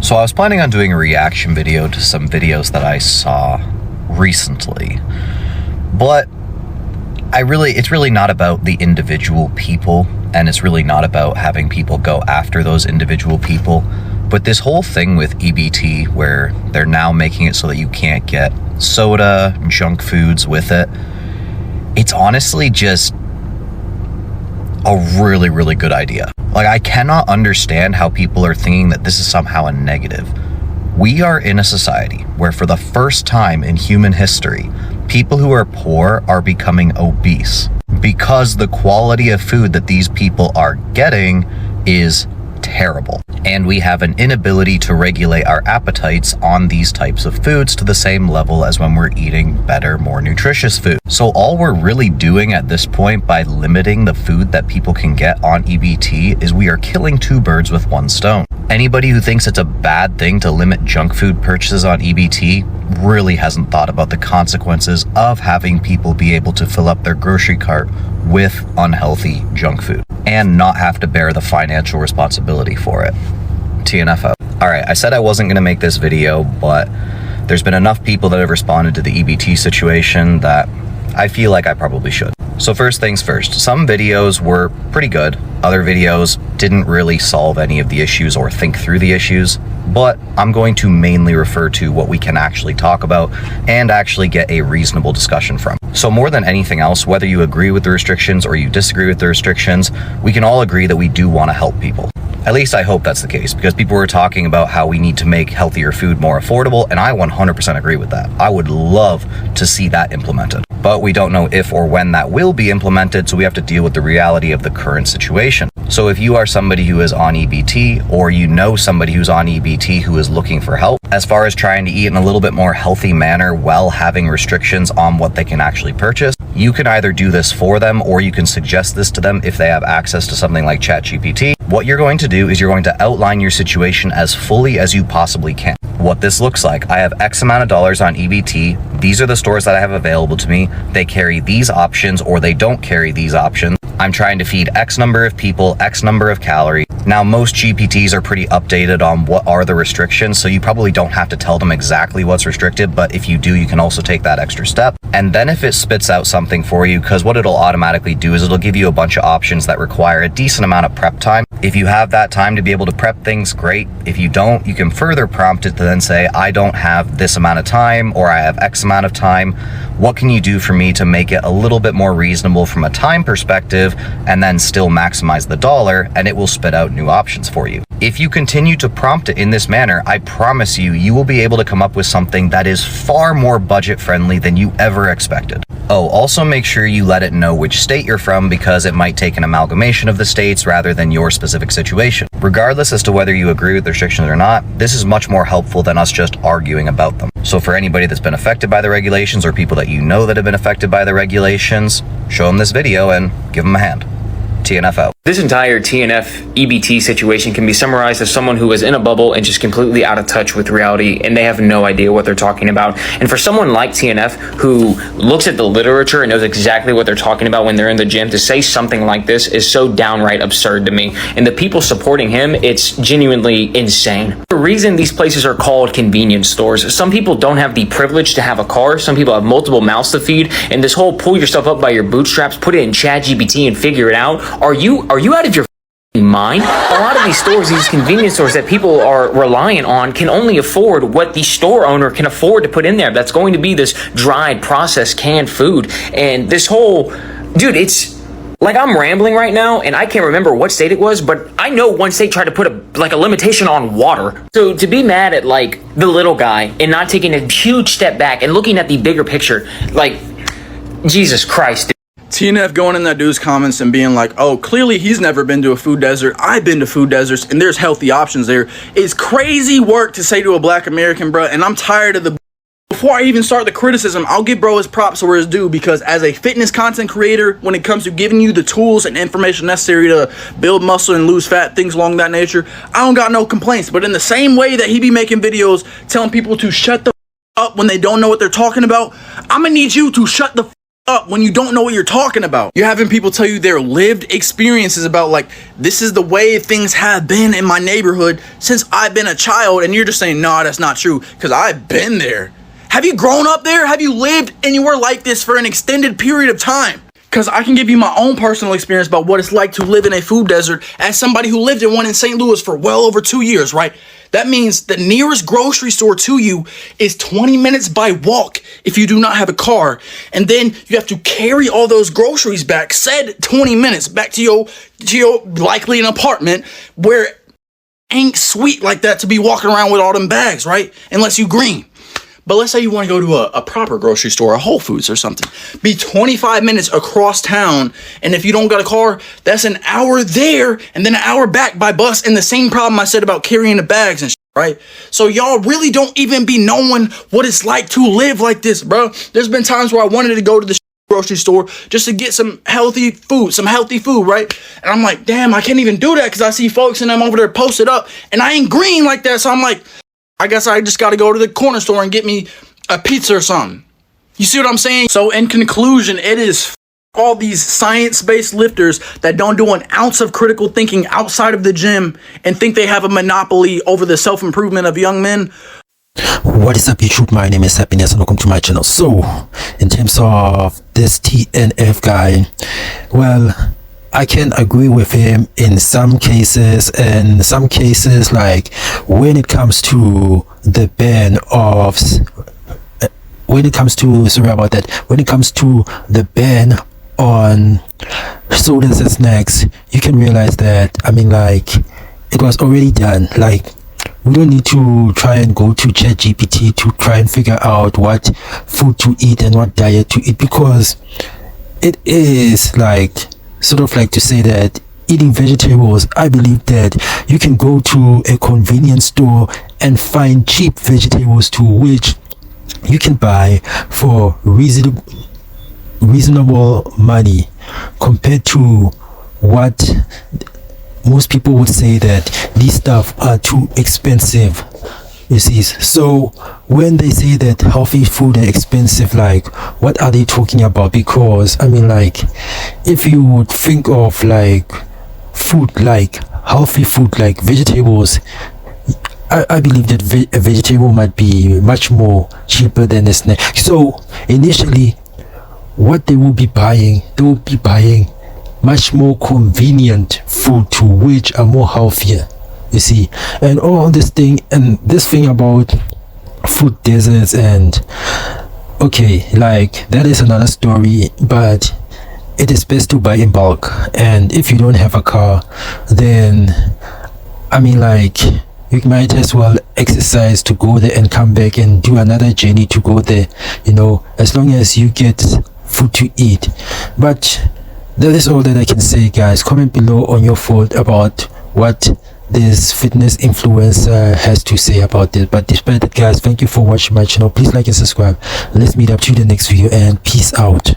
So I was planning on doing a reaction video to some videos that I saw recently, but it's really not about the individual people, and it's really not about having people go after those individual people. But this whole thing with EBT, where they're now making it so that you can't get soda, junk foods with it, it's honestly just a really, really good idea. Like, I cannot understand how people are thinking that this is somehow a negative. We are in a society where for the first time in human history, people who are poor are becoming obese because the quality of food that these people are getting is terrible. And we have an inability to regulate our appetites on these types of foods to the same level as when we're eating better, more nutritious food. So all we're really doing at this point by limiting the food that people can get on EBT is we are killing two birds with one stone. Anybody who thinks it's a bad thing to limit junk food purchases on EBT really hasn't thought about the consequences of having people be able to fill up their grocery cart with unhealthy junk food and not have to bear the financial responsibility for it. TNF. Alright, I said I wasn't going to make this video, but there's been enough people that have responded to the EBT situation that I feel like I probably should. So first things first, some videos were pretty good. Other videos didn't really solve any of the issues or think through the issues, but I'm going to mainly refer to what we can actually talk about and actually get a reasonable discussion from. So more than anything else, whether you agree with the restrictions or you disagree with the restrictions, we can all agree that we do want to help people. At least I hope that's the case, because people were talking about how we need to make healthier food more affordable, and I 100% agree with that. I would love to see that implemented. But we don't know if or when that will be implemented, so we have to deal with the reality of the current situation. So if you are somebody who is on EBT, or you know somebody who's on EBT who is looking for help, as far as trying to eat in a little bit more healthy manner while having restrictions on what they can actually purchase, you can either do this for them, or you can suggest this to them if they have access to something like ChatGPT. What you're going to do is you're going to outline your situation as fully as you possibly can. What this looks like: I have X amount of dollars on EBT. These are the stores that I have available to me. They carry these options, or they don't carry these options. I'm trying to feed X number of people, X number of calories. Now, most GPTs are pretty updated on what are the restrictions, so you probably don't have to tell them exactly what's restricted, but if you do, you can also take that extra step. And then if it spits out something for you, because what it'll automatically do is it'll give you a bunch of options that require a decent amount of prep time. If you have that time to be able to prep things, great. If you don't, you can further prompt it to then say, I don't have this amount of time, or I have X amount of time. What can you do for me to make it a little bit more reasonable from a time perspective, and then still maximize the dollar, and it will spit out new options for you. If you continue to prompt it in this manner, I promise you, you will be able to come up with something that is far more budget friendly than you ever expected. Oh, also make sure you let it know which state you're from, because it might take an amalgamation of the states rather than your specific situation. Regardless as to whether you agree with the restrictions or not, this is much more helpful than us just arguing about them. So for anybody that's been affected by the regulations, or people that you know that have been affected by the regulations, show them this video and give them a hand. TNF out. This entire TNF EBT situation can be summarized as someone who is in a bubble and just completely out of touch with reality, and they have no idea what they're talking about. And for someone like TNF, who looks at the literature and knows exactly what they're talking about when they're in the gym, to say something like this is so downright absurd to me. And the people supporting him, it's genuinely insane. The reason these places are called convenience stores, some people don't have the privilege to have a car, some people have multiple mouths to feed, and this whole pull yourself up by your bootstraps, put it in ChatGPT and figure it out. Are you out of your mind? A lot of these stores, these convenience stores that people are reliant on, can only afford what the store owner can afford to put in there. That's going to be this dried, processed, canned food. And this whole, dude, it's like I'm rambling right now, and I can't remember what state it was, but I know one state tried to put a limitation on water. So to be mad at like the little guy and not taking a huge step back and looking at the bigger picture, like, Jesus Christ. TNF going in that dude's comments and being like, oh, clearly he's never been to a food desert. I've been to food deserts and there's healthy options there. It's crazy work to say to a black American, bro, and I'm tired of the... Before I even start the criticism, I'll give bro his props where his due, because as a fitness content creator, when it comes to giving you the tools and information necessary to build muscle and lose fat, things along that nature, I don't got no complaints. But in the same way that he be making videos telling people to shut the up when they don't know what they're talking about, I'm gonna need you to shut the up when you don't know what you're talking about. You're having people tell you their lived experiences about like, this is the way things have been in my neighborhood since I've been a child, and you're just saying, no, that's not true, because I've been there. Have you grown up there? Have you lived anywhere like this for an extended period of time? Because I can give you my own personal experience about what it's like to live in a food desert as somebody who lived in one in St. Louis for well over 2 years, right? That means the nearest grocery store to you is 20 minutes by walk if you do not have a car. And then you have to carry all those groceries back, said 20 minutes, back to your likely an apartment where ain't sweet like that to be walking around with all them bags, right? Unless you green. But let's say you want to go to a proper grocery store, a Whole Foods or something. Be 25 minutes across town, and if you don't got a car, that's an hour there and then an hour back by bus, and the same problem I said about carrying the bags and shit, right? So y'all really don't even be knowing what it's like to live like this, bro. There's been times where I wanted to go to the grocery store just to get some healthy food, right? And I'm like, damn, I can't even do that because I see folks and I'm over there posted up, and I ain't green like that, so I'm like, I guess I just got to go to the corner store and get me a pizza or something. You see what I'm saying? So in conclusion, it is all these science-based lifters that don't do an ounce of critical thinking outside of the gym and think they have a monopoly over the self-improvement of young men. What is up, YouTube? My name is Happiness and welcome to my channel. So in terms of this TNF guy, well, I can agree with him in some cases, and some cases, like when it comes to the ban of when it comes to the ban on sodas and snacks, you can realize that, I mean, like, it was already done. Like, we don't need to try and go to ChatGPT to try and figure out what food to eat and what diet to eat, because it is like sort of like to say that eating vegetables, I believe that you can go to a convenience store and find cheap vegetables to which you can buy for reasonable money, compared to what most people would say that these stuff are too expensive. You see, so when they say that healthy food are expensive, like, what are they talking about? Because I mean, like, if you would think of like food, like healthy food, like vegetables, I believe that a vegetable might be much more cheaper than a snack. So initially, what they will be buying much more convenient food to which are more healthier. You see, and all this thing about food deserts, and okay, like, that is another story, but it is best to buy in bulk. And if you don't have a car, then I mean, like, you might as well exercise to go there and come back and do another journey to go there, you know, as long as you get food to eat. But that is all that I can say, guys. Comment below on your thought about what this fitness influencer has to say about this. But despite that, guys, thank you for watching my channel. Please like and subscribe. Let's meet up to the next video, and peace out.